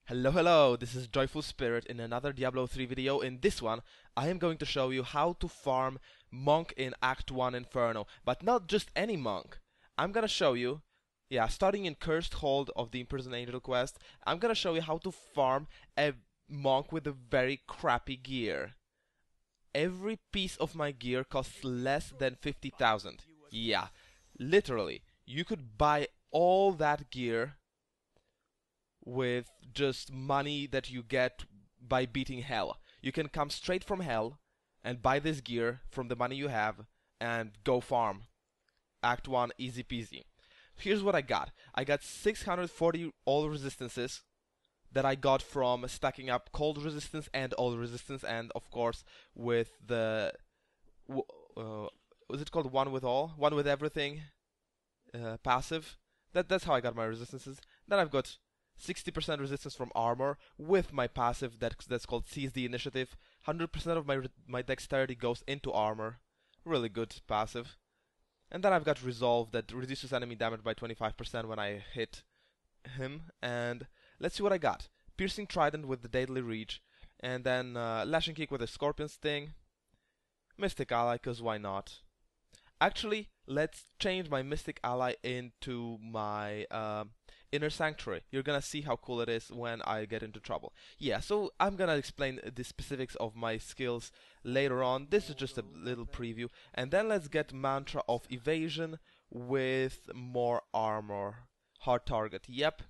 Hello, hello, this is Joyful Spirit in another Diablo 3 video. In this one, I am going to show you how to farm Monk in Act 1 Inferno. But not just any monk. I'm gonna show you, starting in Cursed Hold of the Imprisoned Angel quest, I'm gonna show you how to farm a monk with a very crappy gear. Every piece of my gear costs less than 50,000. Yeah, literally. You could buy all that gear with just money that you get by beating hell. You can come straight from hell and buy this gear from the money you have and go farm. Act 1, easy peasy. Here's what I got. I got 640 all resistances that I got from stacking up cold resistance and all resistance, and of course with the was it called one with all? One with everything passive. That's how I got my resistances. Then I've got 60% resistance from armor with my passive that's called Seize the Initiative. 100% of my dexterity goes into armor. Really good passive. And then I've got Resolve that reduces enemy damage by 25% when I hit him. And let's see what I got. Piercing Trident with the Deadly Reach. And then Lashing Kick with a Scorpion Sting. Mystic Ally, cause why not? Actually, let's change my Mystic Ally into my Inner Sanctuary. You're gonna see how cool it is when I get into trouble. Yeah, so I'm gonna explain the specifics of my skills later on. This is just a little preview. And then let's get Mantra of Evasion with more armor. Hard target, yep.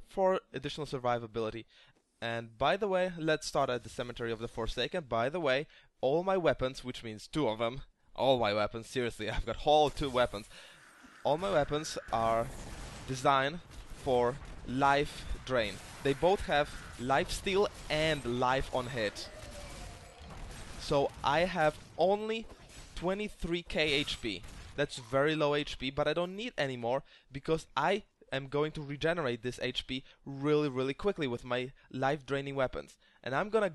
For additional survivability. And by the way, let's start at the Cemetery of the Forsaken. By the way, all my weapons, which means 2 of them, all my weapons, seriously, I've got all 2 weapons. All my weapons are designed for life drain. They both have life steal and life on hit. So I have only 23k HP. That's very low HP, but I don't need any more because I am going to regenerate this HP really quickly with my life draining weapons. And I'm gonna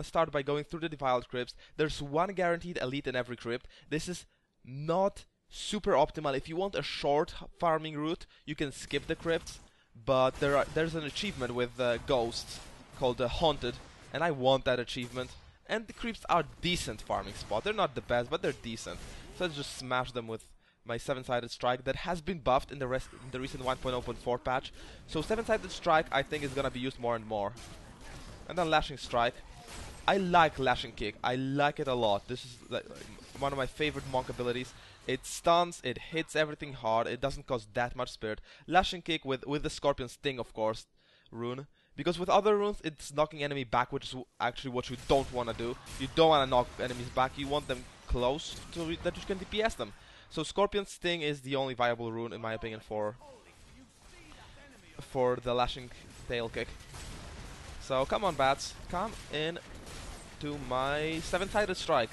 start by going through the defiled crypts. There's one guaranteed elite in every crypt. This is not super optimal. If you want a short farming route, you can skip the crypts, but there's an achievement with ghosts called Haunted, and I want that achievement. And the crypts are decent farming spot. They're not the best, but they're decent. So let's just smash them with my 7-sided strike that has been buffed in the recent 1.0.4 patch. So 7-sided strike I think is gonna be used more and more. And then Lashing Strike. I like Lashing Kick. I like it a lot. This is like one of my favorite monk abilities. It stuns, it hits everything hard, it doesn't cost that much spirit. Lashing Kick with the Scorpion Sting, of course, rune. Because with other runes, it's knocking enemy back, which is actually what you don't want to do. You don't want to knock enemies back, you want them close so that you can DPS them. So Scorpion Sting is the only viable rune, in my opinion, for the Lashing Tail Kick. So come on, bats, come in to my 7-sided strike.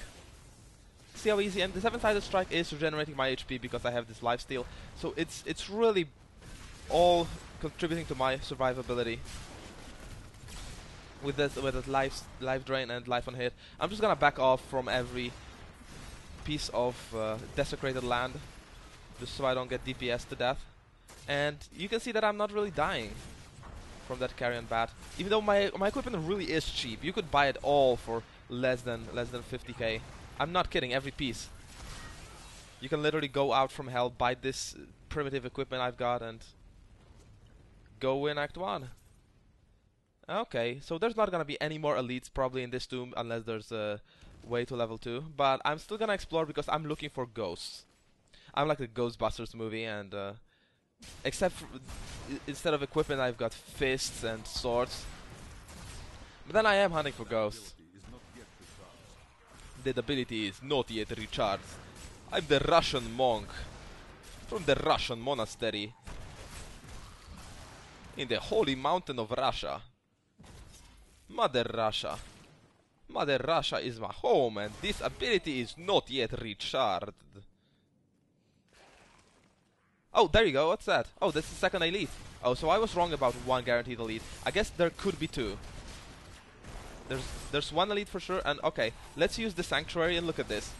See how easy, and the 7-sided strike is regenerating my HP because I have this lifesteal. So it's really all contributing to my survivability with this life drain and life on hit. I'm just gonna back off from every piece of desecrated land just so I don't get DPS to death. And you can see that I'm not really dying from that carrion bat, even though my equipment really is cheap. You could buy it all for less than 50k. I'm not kidding, every piece. You can literally go out from hell, buy this primitive equipment I've got, and go win Act 1. Okay, so there's not gonna be any more elites probably in this tomb unless there's a way to level 2. But I'm still gonna explore because I'm looking for ghosts. I'm like the Ghostbusters movie, and except for, instead of equipment I've got fists and swords. But then I am hunting for ghosts. That ability is not yet recharged. I'm the Russian monk from the Russian monastery in the holy mountain of Russia. Mother Russia. Mother Russia is my home, and this ability is not yet recharged. Oh, there you go, what's that? Oh, that's the second elite. Oh, so I was wrong about one guaranteed elite. I guess there could be 2. There's one elite for sure, and okay, let's use the Sanctuary and look at this.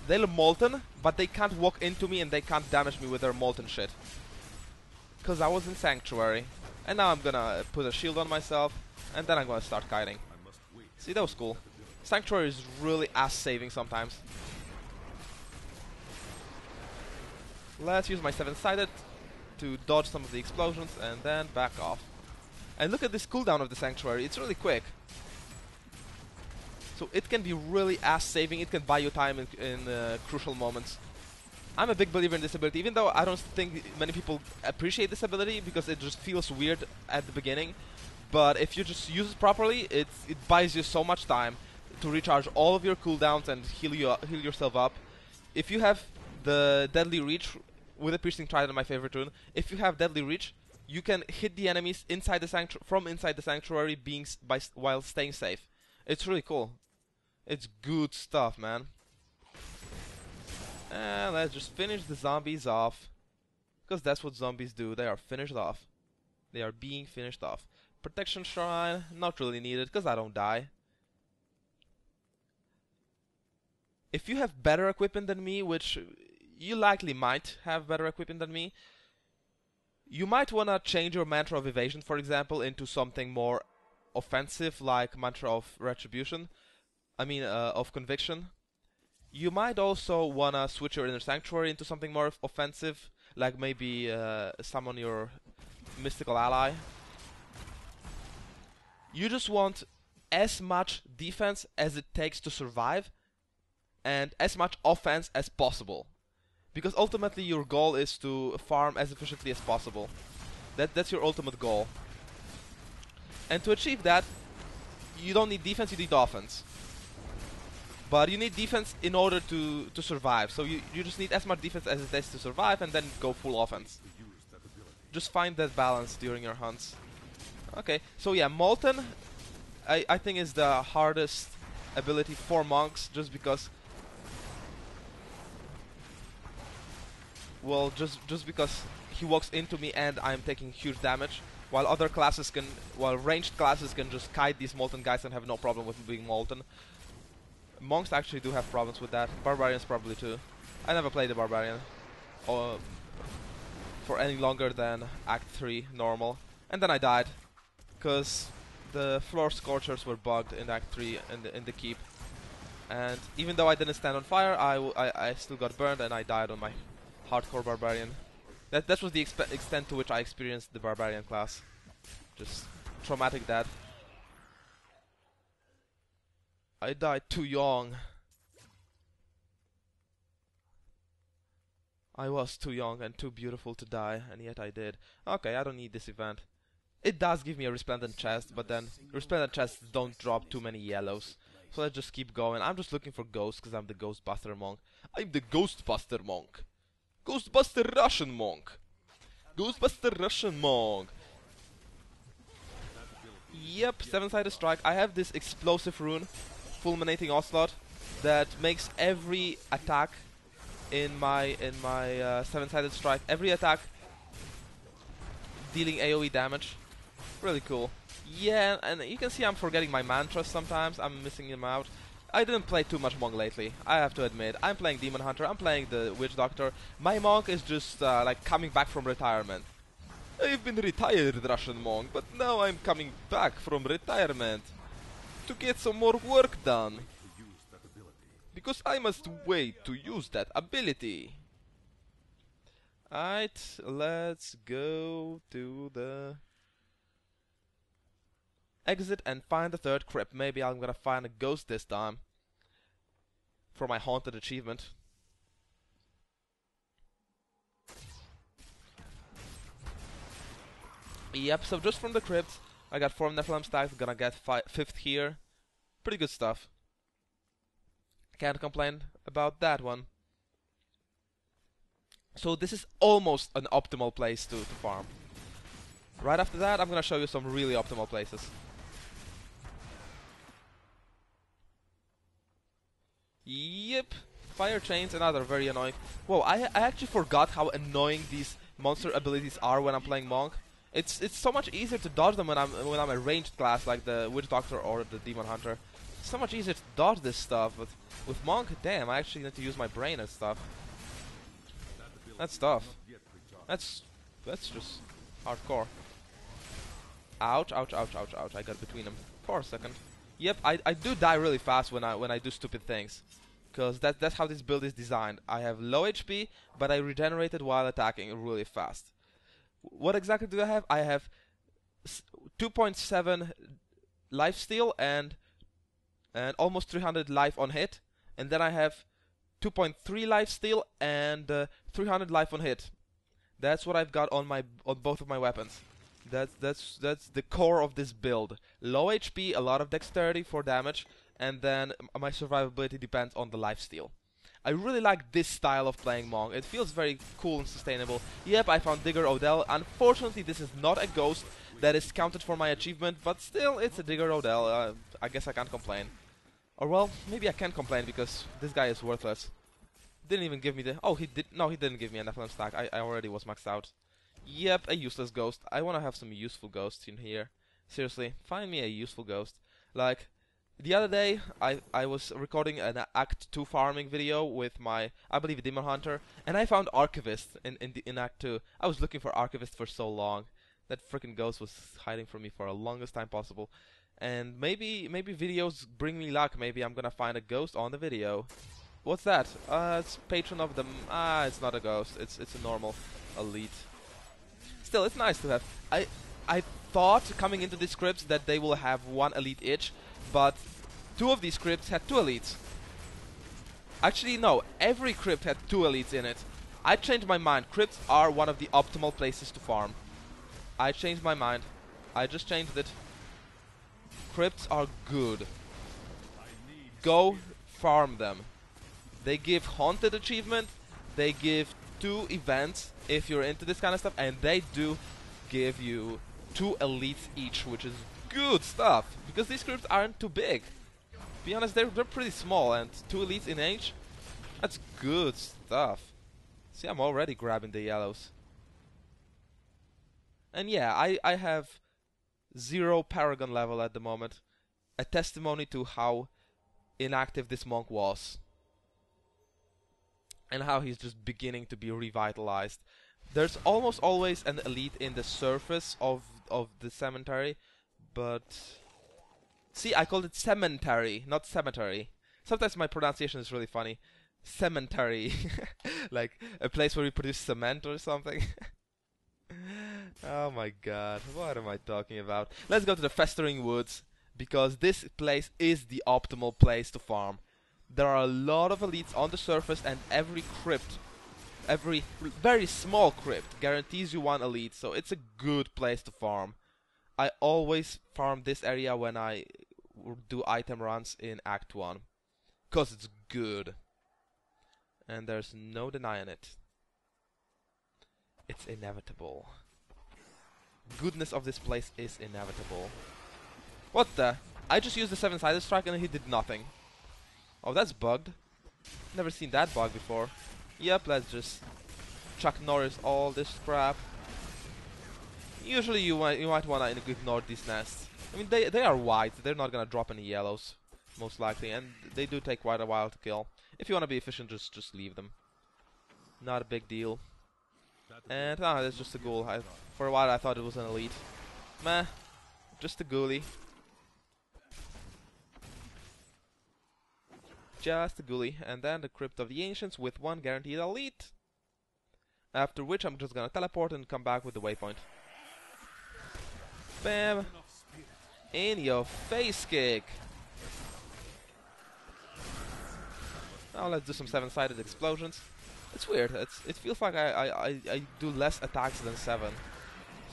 They're molten, but they can't walk into me and they can't damage me with their molten shit. Because I was in Sanctuary, And now I'm gonna put a shield on myself, and then I'm gonna start kiting. See, that was cool. Sanctuary is really ass-saving sometimes. Let's use my 7-sided to dodge some of the explosions, and then back off. And look at this cooldown of the Sanctuary, it's really quick. So it can be really ass-saving, it can buy you time in crucial moments. I'm a big believer in this ability, even though I don't think many people appreciate this ability because it just feels weird at the beginning. But if you just use it properly, it buys you so much time to recharge all of your cooldowns and heal yourself up. If you have the Deadly Reach with a Piercing Trident, my favorite rune, if you have Deadly Reach, you can hit the enemies inside the from inside the Sanctuary, while staying safe. It's really cool. It's good stuff, man. And let's just finish the zombies off, because that's what zombies do. They are finished off. They are being finished off. Protection Shrine, not really needed, because I don't die. If you have better equipment than me, which you likely might have better equipment than me, you might want to change your Mantra of Evasion, for example, into something more offensive, like Mantra of Retribution. Of Conviction. You might also want to switch your Inner Sanctuary into something more offensive, like maybe summon your Mystical Ally. You just want as much defense as it takes to survive, and as much offense as possible. Because ultimately your goal is to farm as efficiently as possible. That's your ultimate goal. And to achieve that, you don't need defense, you need offense. But you need defense in order to survive. So you just need as much defense as it takes to survive, and then go full offense. Just find that balance during your hunts. Okay, so yeah, Molten I think is the hardest ability for monks, just because, well, just because he walks into me and I'm taking huge damage, while other classes can, while ranged classes can just kite these Molten guys and have no problem with being Molten. Monks actually do have problems with that. Barbarians probably too. I never played the Barbarian for any longer than Act 3 normal, and then I died because the floor scorchers were bugged in Act 3 in the keep, and even though I didn't stand on fire, I still got burned and I died on my hardcore Barbarian. That was the extent to which I experienced the Barbarian class. Just traumatic death. I died too young. I was too young and too beautiful to die, and yet I did. Okay, I don't need this event. It does give me a Resplendent chest, but then Resplendent chests don't drop too many yellows. So let's just keep going. I'm just looking for ghosts because I'm the Ghostbuster monk. I'm the Ghostbuster monk. Ghostbuster Russian monk. Ghostbuster Russian monk. Yep, 7-sided strike. I have this explosive rune, Fulminating Ocelot, that makes every attack in my 7-sided strike, every attack dealing AoE damage. Really cool. Yeah, and you can see I'm forgetting my mantras sometimes. I'm missing them out. I didn't play too much monk lately, I have to admit. I'm playing Demon Hunter, I'm playing the Witch Doctor. My monk is just like coming back from retirement. I've been retired, Russian monk, but now I'm coming back from retirement to get some more work done. Because I must wait to use that ability. Alright, let's go to the exit and find the third crypt. Maybe I'm gonna find a ghost this time for my haunted achievement. Yep, so just from the crypt, I got 4 Nephilim stacks, gonna get 5th here. Pretty good stuff. Can't complain about that one. So this is almost an optimal place to farm. Right after that, I'm gonna show you some really optimal places. Yep, fire chains, another very annoying. Whoa, I actually forgot how annoying these monster abilities are when I'm playing monk. It's so much easier to dodge them when I'm a ranged class like the Witch Doctor or the Demon Hunter. It's so much easier to dodge this stuff, but with monk, damn, I actually need to use my brain and stuff. That's tough. That's just hardcore. Ouch, ouch, ouch, ouch, ouch. I got between them for a second. Yep, I do die really fast when I do stupid things. Because that's how this build is designed. I have low HP, but I regenerate it while attacking really fast. What exactly do I have? I have 2.7 lifesteal and almost 300 life on hit. And then I have 2.3 lifesteal and 300 life on hit. That's what I've got on both of my weapons. That's the core of this build. Low HP, a lot of dexterity for damage, and then my survivability depends on the lifesteal. I really like this style of playing Monk. It feels very cool and sustainable. Yep, I found Digger Odell. Unfortunately, this is not a ghost that is counted for my achievement, but still, it's a Digger Odell. I guess I can't complain. Or well, maybe I can complain because this guy is worthless. Didn't even give me the... Oh, he did... No, he didn't give me an FLM stack. I already was maxed out. Yep, a useless ghost. I want to have some useful ghosts in here. Seriously, find me a useful ghost. Like, the other day, I was recording an Act 2 farming video with my, I believe, Demon Hunter, and I found Archivist in Act 2. I was looking for Archivist for so long. That freaking ghost was hiding from me for the longest time possible. And maybe videos bring me luck. Maybe I'm gonna find a ghost on the video. What's that? It's Patron of the... it's not a ghost. It's a normal elite. Still, it's nice to have. I thought coming into these scripts that they will have one elite each, but 2 of these scripts had 2 elites. Actually, no. Every crypt had 2 elites in it. I changed my mind. Crypts are one of the optimal places to farm. I changed my mind. I just changed it. Crypts are good. Go farm them. They give Haunted achievement. They give 2 events if you're into this kind of stuff, and they do give you 2 elites each, which is good stuff because these scripts aren't too big. To be honest, they're pretty small, and 2 elites in age, that's good stuff. See, I'm already grabbing the yellows. And yeah, I have 0 Paragon level at the moment, a testimony to how inactive this monk was. And how he's just beginning to be revitalized. There's almost always an elite in the surface of the cemetery, but... See, I called it cemetery, not cemetery. Sometimes my pronunciation is really funny. Cemetery. Like a place where we produce cement or something. Oh my god, what am I talking about? Let's go to the Festering Woods, because this place is the optimal place to farm. There are a lot of elites on the surface, and every crypt, every very small crypt, guarantees you 1 elite, so it's a good place to farm. I always farm this area when I do item runs in Act 1, because it's good. And there's no denying it. It's inevitable. Goodness of this place is inevitable. What the? I just used the 7-sided strike and he did nothing. Oh, that's bugged. Never seen that bug before. Yep, let's just Chuck Norris all this crap. Usually you might wanna ignore these nests. I mean, they are white. They're not gonna drop any yellows, most likely, and they do take quite a while to kill. If you wanna be efficient, just leave them. Not a big deal. And it's just a ghoul. For a while I thought it was an elite. Meh, just a ghoulie. Just a ghoulie. And then the Crypt of the Ancients with 1 guaranteed elite. After which I'm just gonna teleport and come back with the waypoint. Bam! In your face kick! Now let's do some 7-sided explosions. It's weird. It feels like I do less attacks than 7.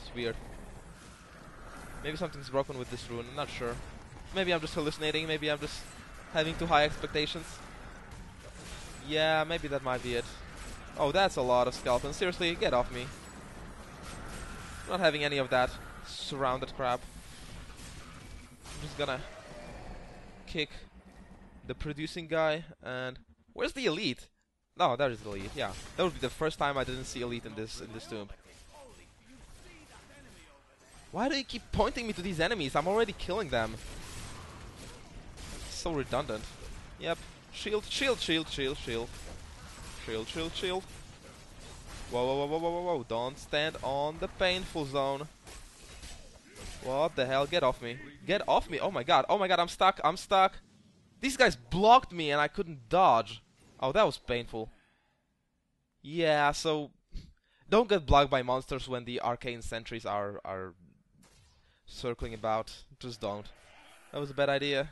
It's weird. Maybe something's broken with this rune. I'm not sure. Maybe I'm just hallucinating. Maybe I'm just having too high expectations. Yeah, maybe that might be it. Oh, that's a lot of skeletons. Seriously, get off me. I'm not having any of that surrounded crap. I'm just gonna kick the producing guy and... Where's the elite? No, there is the elite, yeah. That would be the first time I didn't see elite in this tomb. Why do you keep pointing me to these enemies? I'm already killing them. So redundant. Yep. Shield, shield, shield, shield, shield. Shield, shield, shield. Whoa, whoa, whoa, whoa, whoa, whoa, whoa. Don't stand on the painful zone. What the hell? Get off me. Get off me. Oh my god. Oh my god, I'm stuck. I'm stuck. These guys blocked me and I couldn't dodge. Oh, that was painful. Yeah, so don't get blocked by monsters when the arcane sentries are circling about. Just don't. That was a bad idea.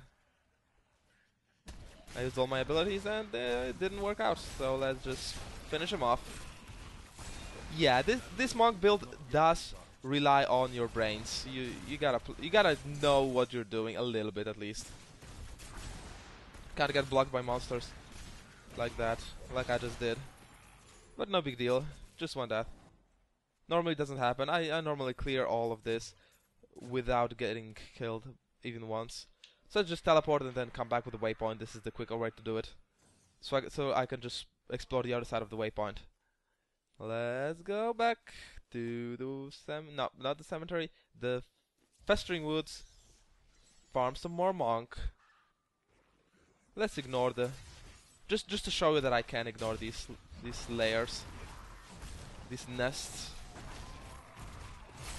I used all my abilities and it didn't work out. So let's just finish him off. Yeah, this monk build does rely on your brains. You gotta know what you're doing a little bit at least. Can't get blocked by monsters like that, like I just did. But no big deal, just one death. Normally it doesn't happen. I normally clear all of this without getting killed even once. So I just teleport and then come back with a waypoint. This is the quicker way to do it. So I can just explore the other side of the waypoint. Let's go back to the not the cemetery, the Festering Woods. Farm some more monk. Let's ignore the just to show you that I can ignore these layers, these nests,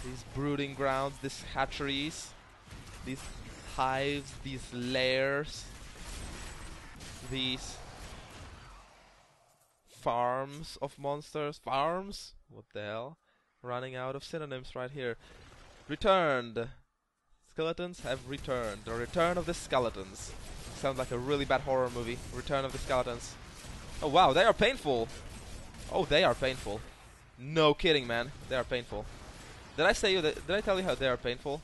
these brooding grounds, these hatcheries, these hives, these lairs, these farms of monsters. Farms? What the hell? Running out of synonyms right here. Returned. Skeletons have returned. The return of the skeletons. Sounds like a really bad horror movie. Return of the skeletons. Oh wow, they are painful. Oh, they are painful. No kidding, man. They are painful. Did I tell you how they are painful?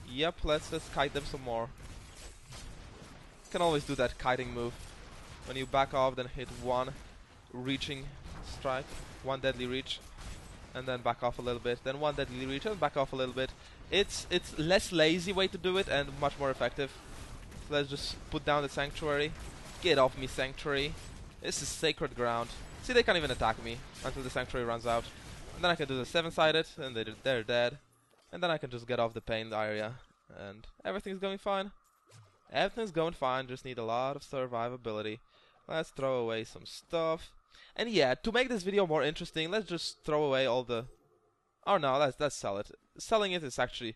Yep, let's kite them some more. Can always do that kiting move. When you back off, then hit one reaching strike, one deadly reach, and then back off a little bit, then one deadly reach and back off a little bit. It's less lazy way to do it and much more effective. So let's just put down the sanctuary. Get off me, sanctuary. This is sacred ground. See, they can't even attack me until the sanctuary runs out. And then I can do the 7-sided and they're dead. And then I can just get off the pain area and everything's going fine. Everything's going fine, just need a lot of survivability. Let's throw away some stuff. And yeah, to make this video more interesting, let's just throw away all the... Oh no, let's sell it. Selling it is actually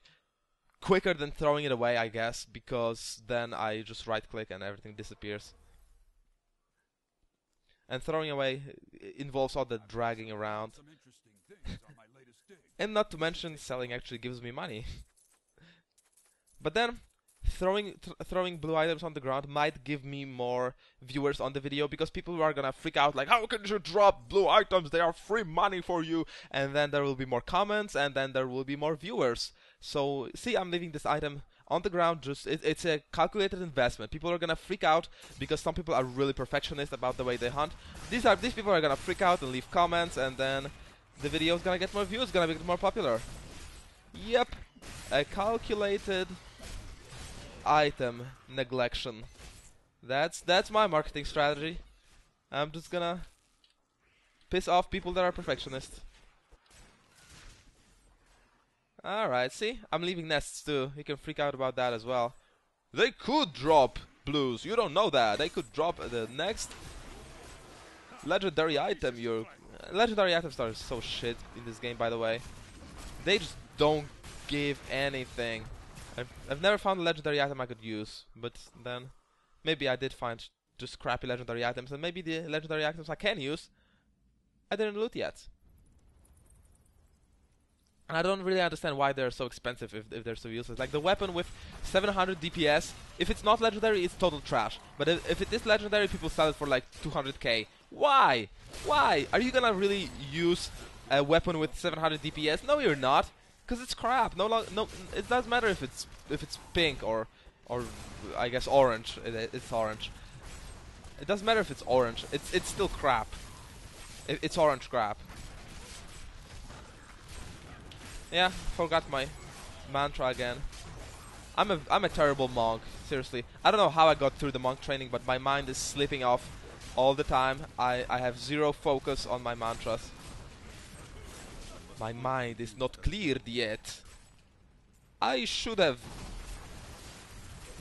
quicker than throwing it away, I guess, because then I just right-click and everything disappears. And throwing away involves all the dragging around. And not to mention, selling actually gives me money. But then, throwing blue items on the ground might give me more viewers on the video, because people are gonna freak out like, how can you drop blue items, they are free money for you, and then there will be more comments and then there will be more viewers. So see, I'm leaving this item on the ground, just it's a calculated investment. People are gonna freak out because some people are really perfectionist about the way they hunt. These people are gonna freak out and leave comments, and then the video is gonna get more views, gonna be more popular. Yep, a calculated item neglection. That's my marketing strategy. I'm just gonna piss off people that are perfectionists. Alright, see? I'm leaving nests too. You can freak out about that as well. They could drop blues. You don't know that. They could drop the next legendary item. Legendary items are so shit in this game, by the way. They just don't give anything. I've never found a legendary item I could use, but then maybe I did find just crappy legendary items, and maybe the legendary items I can use I didn't loot yet. And I don't really understand why they're so expensive if they're so useless. Like the weapon with 700 DPS, if it's not legendary, it's total trash. But if it is legendary, people sell it for like 200k. Why? Why? Are you gonna really use a weapon with 700 DPS? No, you're not. Because it's crap. No, it doesn't matter if it's pink or I guess orange. It's orange. It doesn't matter if it's orange. It's still crap. It's orange crap. Yeah, forgot my mantra again. I'm a terrible monk. Seriously, I don't know how I got through the monk training, but my mind is slipping off all the time. I have zero focus on my mantras. My mind is not cleared yet. I should have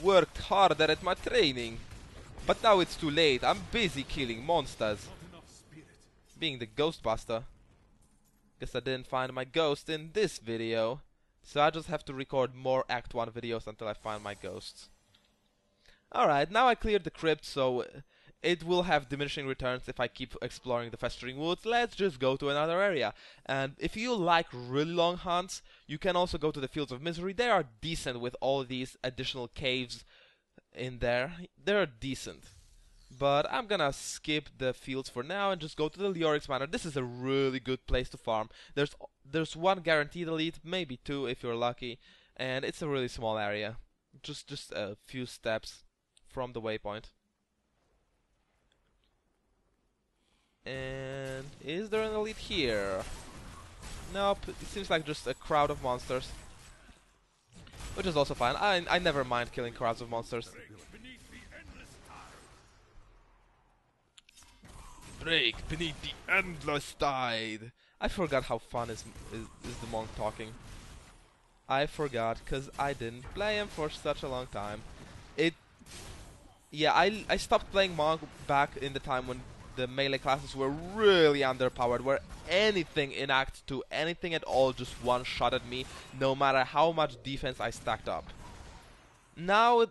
worked harder at my training, but now it's too late. I'm busy killing monsters. Being the Ghostbuster. Guess I didn't find my ghost in this video. So I just have to record more Act 1 videos until I find my ghosts. Alright, now I cleared the crypt, so it will have diminishing returns if I keep exploring the festering woods. Let's just go to another area. And if you like really long hunts, you can also go to the Fields of Misery. They are decent with all these additional caves in there. They're decent. But I'm gonna skip the fields for now and just go to the Leorix Manor. This is a really good place to farm. There's one guaranteed elite, maybe two if you're lucky, and it's a really small area. Just a few steps from the waypoint. And is there an elite here? Nope, it seems like just a crowd of monsters. Which is also fine. I never mind killing crowds of monsters. Break beneath the endless tide. I forgot how fun is the monk talking. I forgot, cause I didn't play him for such a long time. Yeah, I stopped playing monk back in the time when the melee classes were really underpowered, where anything in Act 2, anything at all, just one-shotted me, no matter how much defense I stacked up. Now,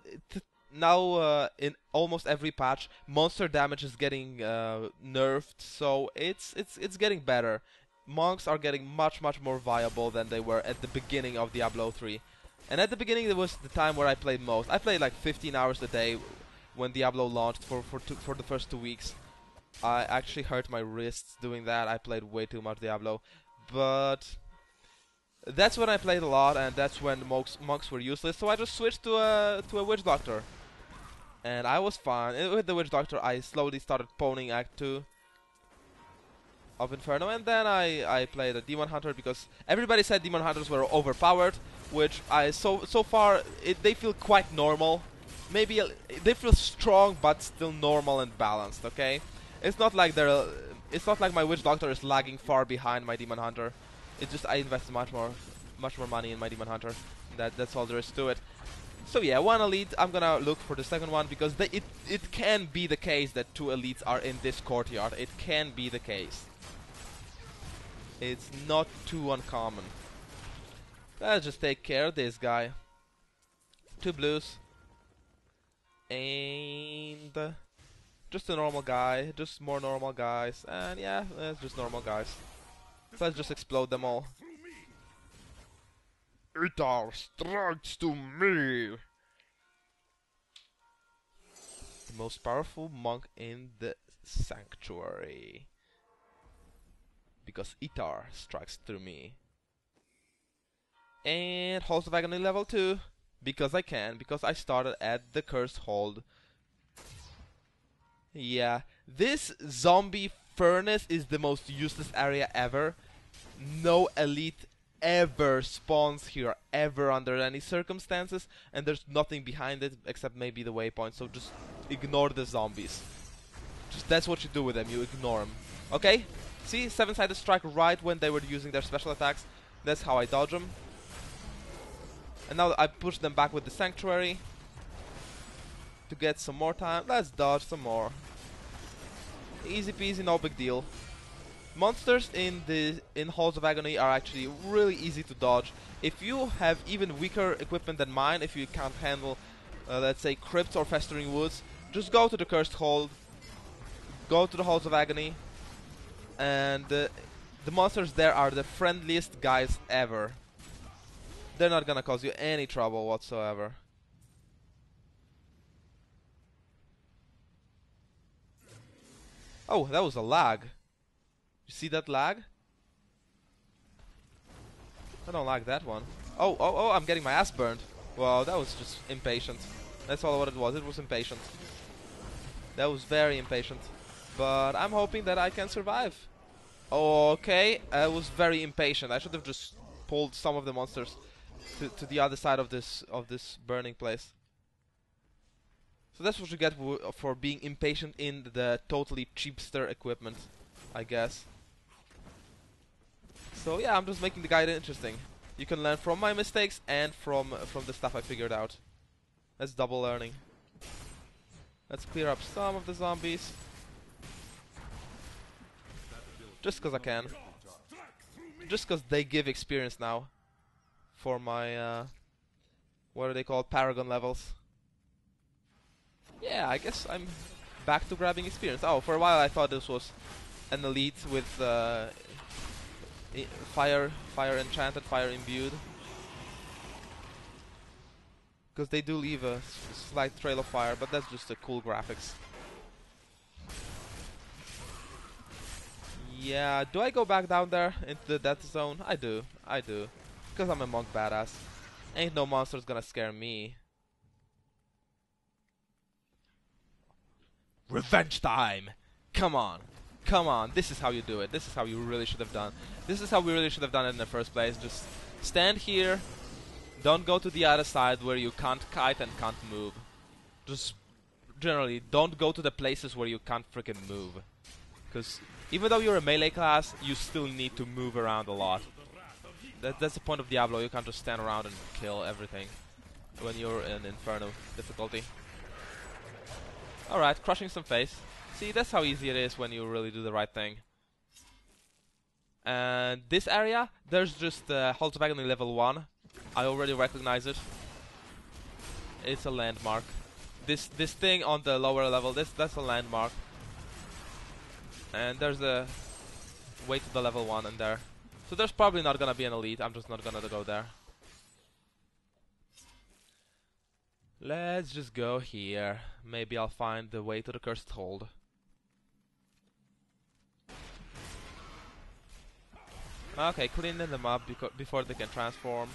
in almost every patch, monster damage is getting nerfed, so it's getting better. Monks are getting much more viable than they were at the beginning of Diablo 3. And at the beginning, it was the time where I played most. I played like 15 hours a day when Diablo launched for the first 2 weeks. I actually hurt my wrists doing that. I played way too much Diablo, but that's when I played a lot, and that's when monks were useless. So I just switched to a witch doctor, and I was fine. With the witch doctor, I slowly started poning Act 2 of Inferno, and then I played a demon hunter because everybody said demon hunters were overpowered, which so far they feel quite normal. Maybe they feel strong, but still normal and balanced. Okay. It's not like my witch doctor is lagging far behind my demon hunter. It's just I invested much more money in my demon hunter. That's all there is to it. So yeah, one elite. I'm gonna look for the second one because it can be the case that two elites are in this courtyard. It can be the case. It's not too uncommon. Let's just take care of this guy. 2 blues. And just a normal guy, just more normal guys, and yeah, it's just normal guys. So let's just explode them all. Itar strikes to me! The most powerful monk in the sanctuary. Because Itar strikes through me. And Halls of Agony level 2. Because I can, because I started at the Cursed Hold. Yeah, this zombie furnace is the most useless area ever. No elite ever spawns here, ever under any circumstances, and there's nothing behind it except maybe the waypoint, so just ignore the zombies. Just that's what you do with them, you ignore them. Okay? See, 7-sided strike right when they were using their special attacks. That's how I dodge them. And now I push them back with the Sanctuary to get some more time. Let's dodge some more. Easy peasy, no big deal. Monsters in Halls of Agony are actually really easy to dodge. If you have even weaker equipment than mine, if you can't handle, let's say, crypts or festering woods, just go to the Cursed Hold, go to the Halls of Agony, and the monsters there are the friendliest guys ever. They're not gonna cause you any trouble whatsoever. Oh, that was a lag. You see that lag? I don't like that one. Oh, I'm getting my ass burned. Well, that was just impatient. That's all what it was. It was impatient. That was very impatient. But I'm hoping that I can survive. Okay, I was very impatient. I should have just pulled some of the monsters to the other side of this burning place. So that's what you get for being impatient in the totally cheapster equipment, I guess. So yeah, I'm just making the guide interesting. You can learn from my mistakes and from the stuff I figured out. That's double learning. Let's clear up some of the zombies. Just cause I can. Just cause they give experience now. for my what are they called? Paragon levels. Yeah, I guess I'm back to grabbing experience. Oh, for a while I thought this was an elite with fire enchanted, fire imbued. Because they do leave a slight trail of fire, but that's just the cool graphics. Yeah, do I go back down there into the death zone? I do. Because I'm a monk badass. Ain't no monster's gonna scare me. Revenge time! Come on. Come on. This is how you do it. This is how you really should have done. This is how we really should have done it in the first place. Just stand here. Don't go to the other side where you can't kite and can't move. Just generally, don't go to the places where you can't freaking move. Because even though you're a melee class, you still need to move around a lot. That's the point of Diablo. You can't just stand around and kill everything when you're in Inferno difficulty. Alright, crushing some face. See, that's how easy it is when you really do the right thing. And this area, there's just Halls of Agony level 1. I already recognize it. It's a landmark. This thing on the lower level, that's a landmark. And there's a way to the level 1 in there. So there's probably not gonna be an elite. I'm just not gonna go there. Let's just go here. Maybe I'll find the way to the cursed hold. Okay, cleaning them up before they can transform.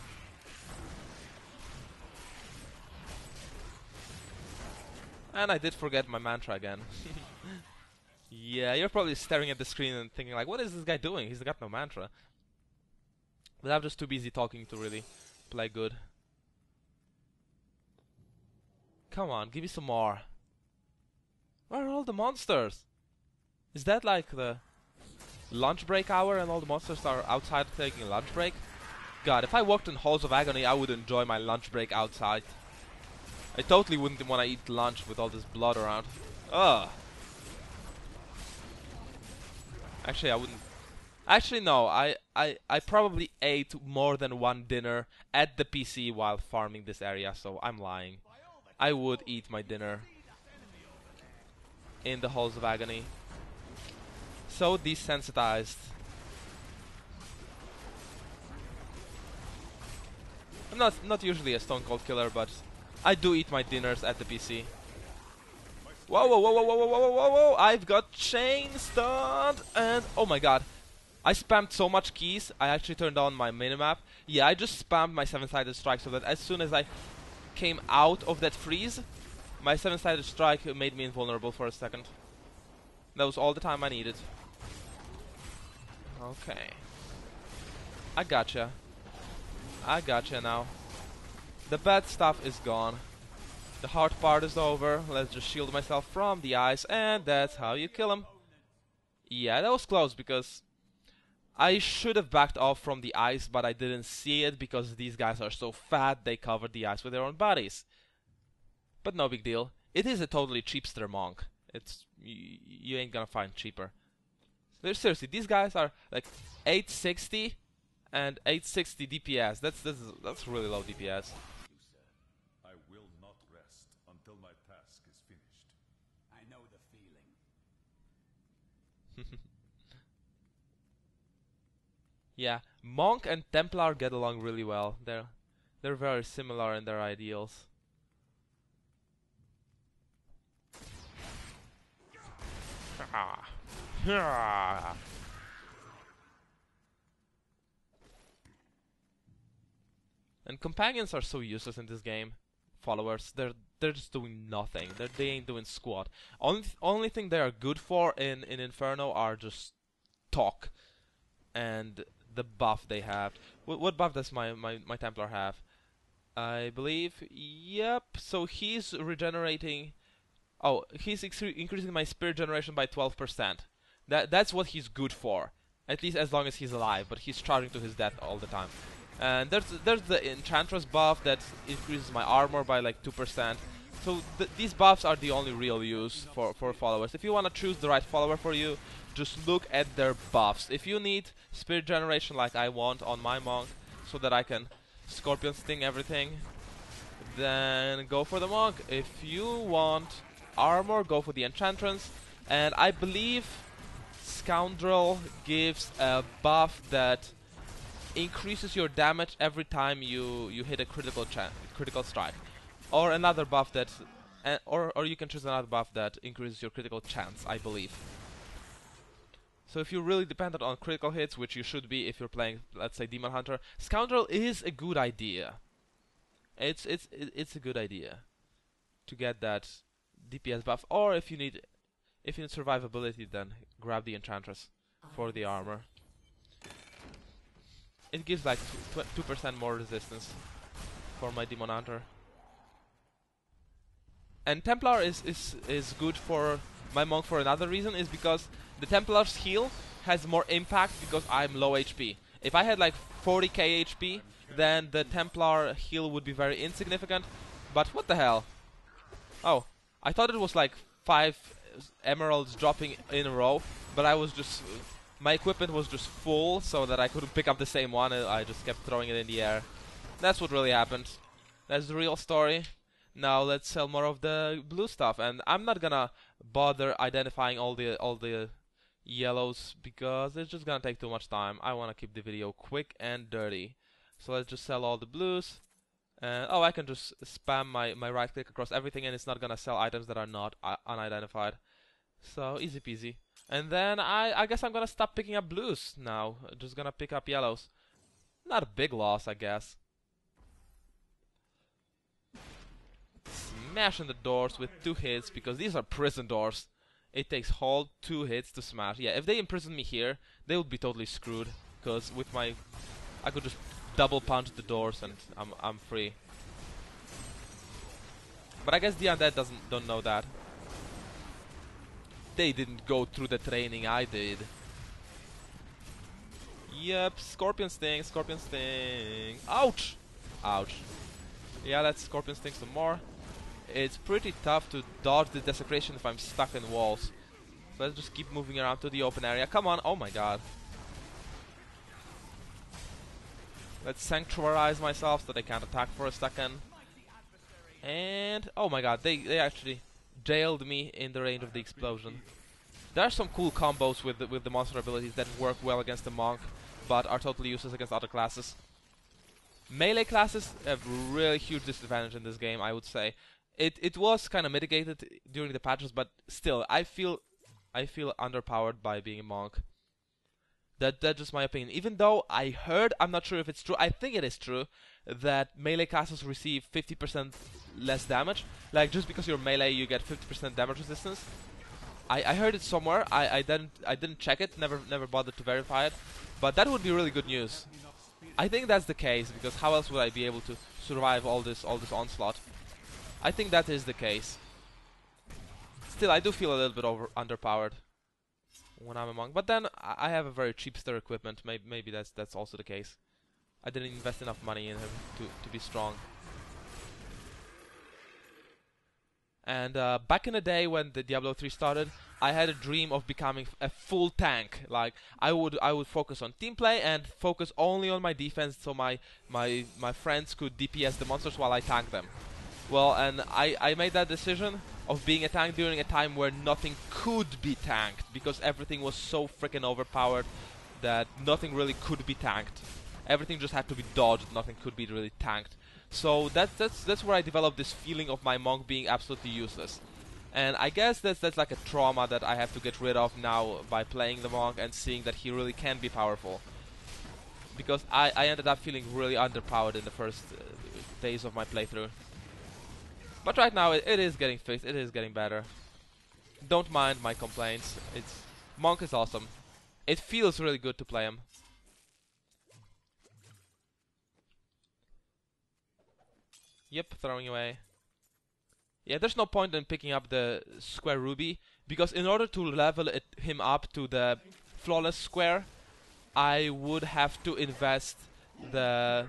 And I did forget my mantra again. Yeah, you're probably staring at the screen and thinking like, what is this guy doing? He's got no mantra. But I'm just too busy talking to really play good. Come on, give me some more. Where are all the monsters? Is that like the lunch break hour and all the monsters are outside taking a lunch break? God, if I walked in Halls of Agony, I would enjoy my lunch break outside. I totally wouldn't want to eat lunch with all this blood around. Ugh. Actually, I wouldn't. Actually, no. I probably ate more than one dinner at the PC while farming this area, so I'm lying. I would eat my dinner in the Halls of Agony. So desensitized. I'm not usually a stone cold killer, but I do eat my dinners at the PC. Whoa, whoa, whoa, whoa, whoa, whoa, whoa, whoa, whoa! I've got chain stunned, and oh my god, I spammed so much keys. I actually turned on my minimap. Yeah, I just spammed my 7-sided strike so that as soon as I came out of that freeze, my 7-sided strike made me invulnerable for a second. That was all the time I needed. Okay. I gotcha. I gotcha now. The bad stuff is gone. The hard part is over. Let's just shield myself from the ice, and that's how you kill him. Yeah, that was close because I should have backed off from the ice, but I didn't see it because these guys are so fat they covered the ice with their own bodies. But no big deal. It is a totally cheapster monk. It's you ain't gonna find cheaper. Seriously, these guys are like 860 and 860 DPS. That's really low DPS. I will not rest until my task is finished. I know the feeling. Yeah, Monk and Templar get along really well. They're very similar in their ideals. And companions are so useless in this game. Followers, they're just doing nothing. They ain't doing squat. Only thing they are good for in Inferno are just talk and the buff they have. What buff does my Templar have? I believe, yep. So he's regenerating. Oh, he's increasing my spirit generation by 12%. That's what he's good for. At least as long as he's alive. But he's charging to his death all the time. And there's the Enchantress buff that increases my armor by like 2%. So these buffs are the only real use for followers. If you want to choose the right follower for you, just look at their buffs. If you need spirit generation like I want on my monk, so that I can Scorpion Sting, everything, then go for the Monk. If you want armor, go for the Enchantress. And I believe Scoundrel gives a buff that increases your damage every time you hit a critical strike, or another buff that, or you can choose another buff that increases your critical chance, I believe. So if you're really dependent on critical hits, which you should be if you're playing, let's say, Demon Hunter, Scoundrel is a good idea. It's a good idea to get that DPS buff, or if you need survivability, then grab the Enchantress for the armor. It gives like 2% more resistance for my Demon Hunter. And Templar is good for my Monk for another reason, is because the Templar's heal has more impact because I'm low HP. If I had like 40k HP, then the Templar heal would be very insignificant. But what the hell? Oh, I thought it was like 5 emeralds dropping in a row, but I was just... my equipment was just full, so that I couldn't pick up the same one, and I just kept throwing it in the air. That's what really happened. That's the real story. Now let's sell more of the blue stuff, and I'm not gonna bother identifying all the yellows because it's just gonna take too much time. I wanna keep the video quick and dirty. So let's just sell all the blues. And oh, I can just spam my right click across everything, and it's not gonna sell items that are not unidentified. So easy peasy. And then I guess I'm gonna stop picking up blues now. Just gonna pick up yellows. Not a big loss, I guess. Smashing the doors with 2 hits, because these are prison doors. It takes whole 2 hits to smash. Yeah, if they imprison me here, they would be totally screwed. Because with my... I could just double punch the doors and I'm free. But I guess the undead don't know that. They didn't go through the training I did. Yep, Scorpion Sting, Scorpion Sting. Ouch! Ouch. Yeah, let's Scorpion Sting some more. It's pretty tough to dodge the Desecration if I'm stuck in walls. So let's just keep moving around to the open area. Come on, oh my god. Let's sanctuarize myself so they can't attack for a second. And oh my god, they actually jailed me in the range of the explosion. There are some cool combos with the monster abilities that work well against the Monk, but are totally useless against other classes. Melee classes have really huge disadvantage in this game, I would say. It was kind of mitigated during the patches, but still, I feel underpowered by being a Monk. That's just my opinion. Even though I heard, I'm not sure if it's true, I think it is true, that melee classes receive 50% less damage. Like, just because you're melee, you get 50% damage resistance. I heard it somewhere. I didn't check it, never bothered to verify it, but that would be really good news. I think that's the case, because how else would I be able to survive all this onslaught? I think that is the case. Still, I do feel a little bit underpowered when I'm a Monk, but then I have a very cheapster equipment. Maybe that's also the case. I didn't invest enough money in him to be strong. And back in the day when the Diablo 3 started, I had a dream of becoming a full tank. Like I would focus on team play and focus only on my defense, so my friends could DPS the monsters while I tank them. Well, and I made that decision of being a tank during a time where nothing could be tanked, because everything was so freaking overpowered that nothing really could be tanked. Everything just had to be dodged, nothing could be really tanked. So that's where I developed this feeling of my Monk being absolutely useless. And I guess that's like a trauma that I have to get rid of now by playing the Monk and seeing that he really can be powerful. Because I ended up feeling really underpowered in the first days of my playthrough. But right now it is getting fixed, it is getting better. Don't mind my complaints. Monk is awesome. It feels really good to play him. Yep, throwing away. Yeah, there's no point in picking up the square ruby, because in order to level him up to the flawless square, I would have to invest the...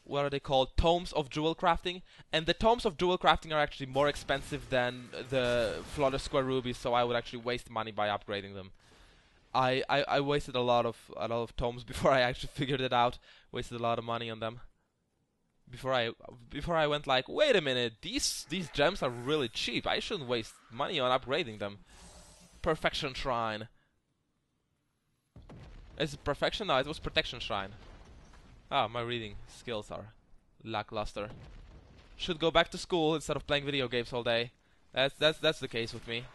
what are they called? Tomes of jewel crafting. And the tomes of jewel crafting are actually more expensive than the flawless square rubies, so I would actually waste money by upgrading them. I wasted a lot of tomes before I actually figured it out. Wasted a lot of money on them. before I went like, wait a minute, these gems are really cheap. I shouldn't waste money on upgrading them. Perfection Shrine. Is it perfection? No, it was Protection Shrine. Ah, my reading skills are lackluster. Should go back to school instead of playing video games all day. That's the case with me.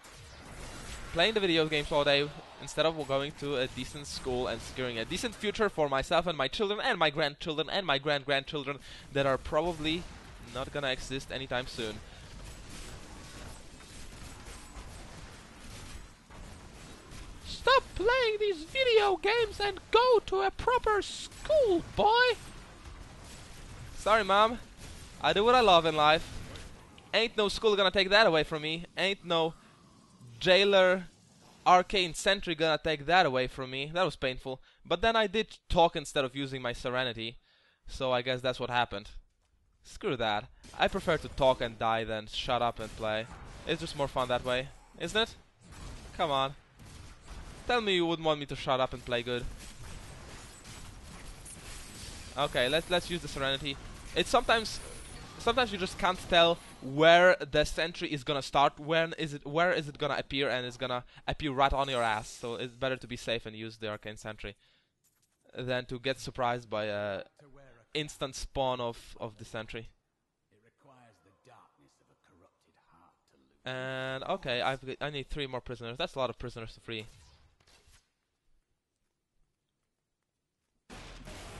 Playing the video games all day instead of going to a decent school and securing a decent future for myself and my children and my grandchildren and my grandchildren that are probably not gonna exist anytime soon. Stop playing these video games and go to a proper school, boy! Sorry, Mom. I do what I love in life. Ain't no school gonna take that away from me. Ain't no jailer arcane sentry gonna take that away from me. That was painful. But then I did talk instead of using my serenity. So I guess that's what happened. Screw that. I prefer to talk and die than shut up and play. It's just more fun that way, isn't it? Come on. Tell me you wouldn't want me to shut up and play good. Okay, let's use the serenity. It's sometimes you just can't tell where the sentry is gonna start, where is it gonna appear, and it's gonna appear right on your ass. So it's better to be safe and use the arcane sentry than to get surprised by a instant spawn of the sentry. And okay, I need 3 more prisoners. That's a lot of prisoners to free.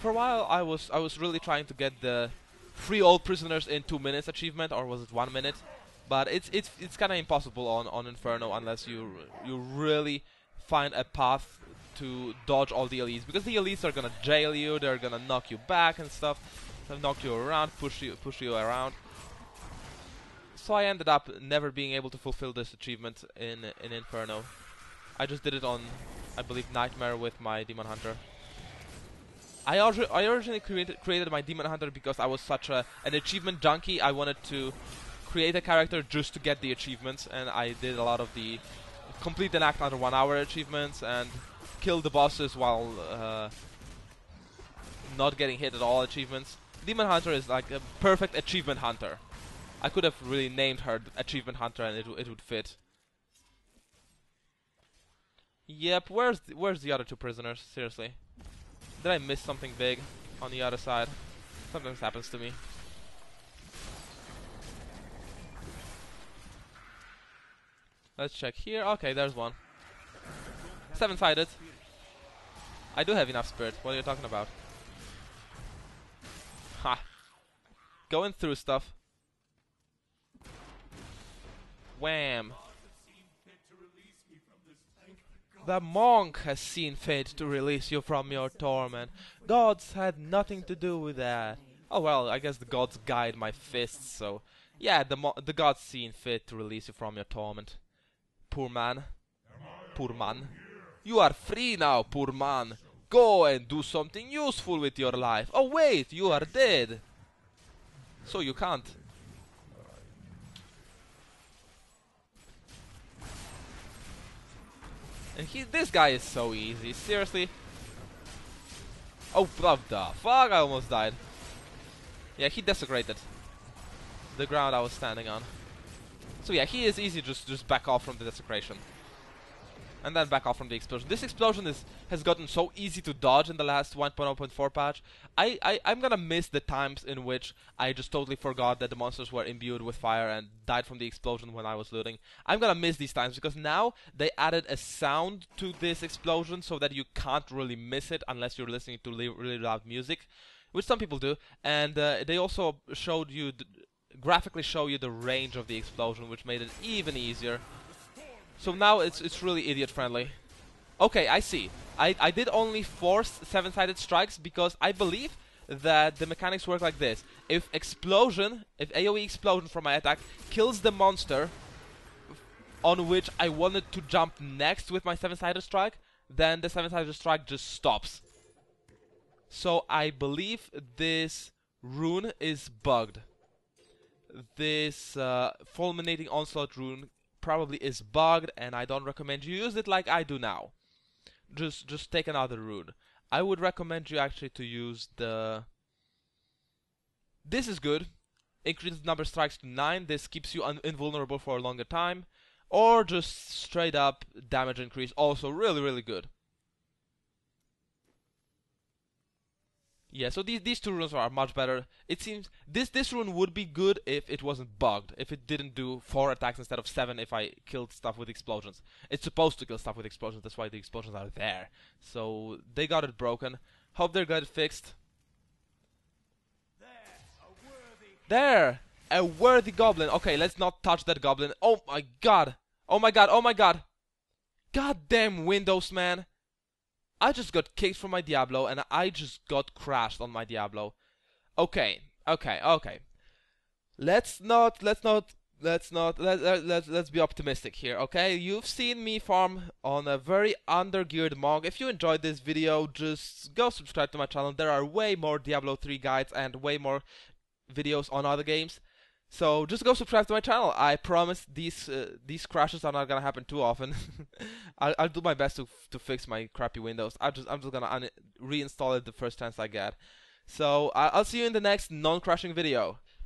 For a while, I was really trying to get the free all prisoners in 2 minutes achievement, or was it 1 minute? But it's kind of impossible on Inferno unless you really find a path to dodge all the elites, because the elites are gonna jail you, they're gonna knock you back and stuff, they'll knock you around, push you around. So I ended up never being able to fulfill this achievement in Inferno. I just did it on, I believe, Nightmare with my Demon Hunter. I originally created my Demon Hunter because I was such an achievement junkie. I wanted to create a character just to get the achievements, and I did a lot of the complete an act under 1 hour achievements and kill the bosses while not getting hit at all achievements. Demon Hunter is like a perfect achievement hunter. I could have really named her Achievement Hunter and it would fit. Yep, where's the other 2 prisoners? Seriously. Did I miss something big on the other side? Sometimes happens to me. Let's check here. Okay, there's one. 7-sided. I do have enough spirit. What are you talking about? Ha! Going through stuff. Wham! The monk has seen fit to release you from your torment. Gods had nothing to do with that. Oh well, I guess the gods guide my fists, so... Yeah, the gods seen fit to release you from your torment. Poor man. Poor man. You are free now, poor man. Go and do something useful with your life. Oh wait, you are dead. So you can't. And this guy is so easy, seriously. Oh, what the fuck, I almost died. Yeah, he desecrated the ground I was standing on. So yeah, he is easy, just back off from the desecration. And then back off from the explosion. This explosion has gotten so easy to dodge in the last 1.0.4 patch. I'm gonna miss the times in which I just totally forgot that the monsters were imbued with fire and died from the explosion when I was looting. I'm gonna miss these times because now they added a sound to this explosion so that you can't really miss it unless you're listening to really loud music, which some people do. And they also showed you, graphically show you the range of the explosion, which made it even easier. So now it's really idiot friendly. Okay, I see. I did only force 7-sided strikes because I believe that the mechanics work like this. If AoE explosion from my attack kills the monster on which I wanted to jump next with my 7-sided strike, then the 7-sided strike just stops. So I believe this rune is bugged. This fulminating onslaught rune probably is bugged, and I don't recommend you use it like I do now. Just take another rune. I would recommend you actually to use the This is good. Increases number of strikes to 9. This keeps you invulnerable for a longer time. Or just straight up damage increase. Also really, really good. Yeah, so these two runes are much better. It seems this rune would be good if it wasn't bugged. If it didn't do 4 attacks instead of 7 if I killed stuff with explosions. It's supposed to kill stuff with explosions, that's why the explosions are there. So they got it broken. Hope they got it fixed. There! A worthy goblin. Okay, let's not touch that goblin. Oh my god! Oh my god, oh my god! Goddamn Windows, man! I just got kicked from my Diablo and I just got crashed on my Diablo. Okay. Let's be optimistic here, okay? You've seen me farm on a very undergeared Mog. If you enjoyed this video, just go subscribe to my channel. There are way more Diablo 3 guides and way more videos on other games. So just go subscribe to my channel. I promise these crashes are not gonna happen too often. I'll do my best to fix my crappy Windows. I'm just gonna reinstall it the first chance I get. So I'll see you in the next non-crashing video.